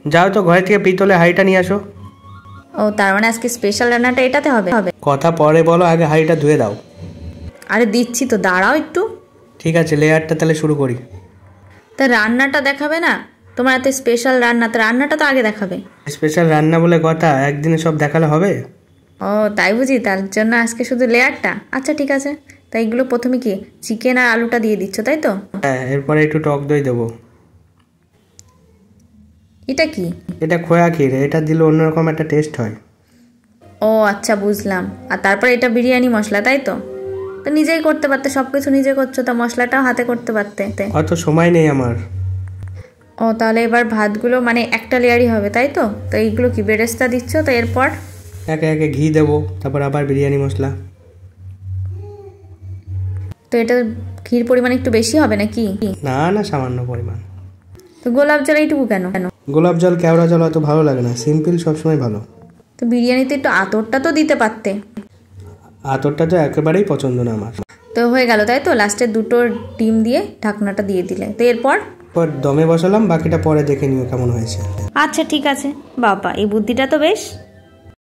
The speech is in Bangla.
যাও তো ঘরে থেকে পিতলের হাঁড়িটা নিয়ে আসো। ও তার মানে আজকে স্পেশাল রান্নাটা এটাতে হবে? কথা পরে বলো, আগে হাঁড়িটা ধুয়ে দাও। আরে দিচ্ছি তো, দাঁড়াও একটু। ঠিক আছে, লেয়ারটা তাহলে শুরু করি। তা রান্নাটা দেখাবে না? তোমার এত স্পেশাল রান্না, তো রান্নাটা তো আগে দেখাবে। স্পেশাল রান্না বলে কথা, একদিনে সব দেখালে হবে? ও তাই বুঝি, তার জন্য আজকে শুধু লেয়ারটা। আচ্ছা ঠিক আছে, তাই এগুলো প্রথমে কি চিকেন আর আলুটা দিয়ে দিচ্ছ, তাই তো? হ্যাঁ, এরপরে একটু টক দই দেবো। এটা কি? এটা খোয়া ক্ষীর, এটা দিলে অন্যরকম একটা টেস্ট হয়। ও আচ্ছা বুঝলাম। আর তারপরে এটা বিরিয়ানি মশলা, তাই তো? তো নিজেই করতে পারতে, সব কিছু নিজে করছো, তা মশলাটাও হাতে করতে পারতে। অত সময় নেই আমার। ও তাহলে এবার ভাতগুলো মানে একটা লেয়ারই হবে, তাই তো? তো এইগুলো কি বেরেস্তা দিচ্ছ, তো এরপর একে একে ঘি দেবো, তারপর আবার বিরিয়ানি মশলা। তো এটা ঘির পরিমাণ একটু বেশি হবে নাকি? না না, সামান্য পরিমাণ। তো গোলাপ জল এইটুকু কেন? গোলাপ জল কেওড়া জল অত ভালো লাগে না, সিম্পল সবসময় ভালো। তো বিরিয়ানিতে একটু আতরটা তো দিতে পারতে। আতরটা তো একেবারেই পছন্দ না আমার। তো হয়ে গেল, তাই তো? লাস্টে দুটো ডিম দিয়ে ঢাকনাটা দিয়ে দিলে, তো এরপর দমে বসালাম, বাকিটা পরে দেখে নিও কেমন হয়েছে। আচ্ছা ঠিক আছে। বাবা, এই বুদ্ধিটা তো বেশ।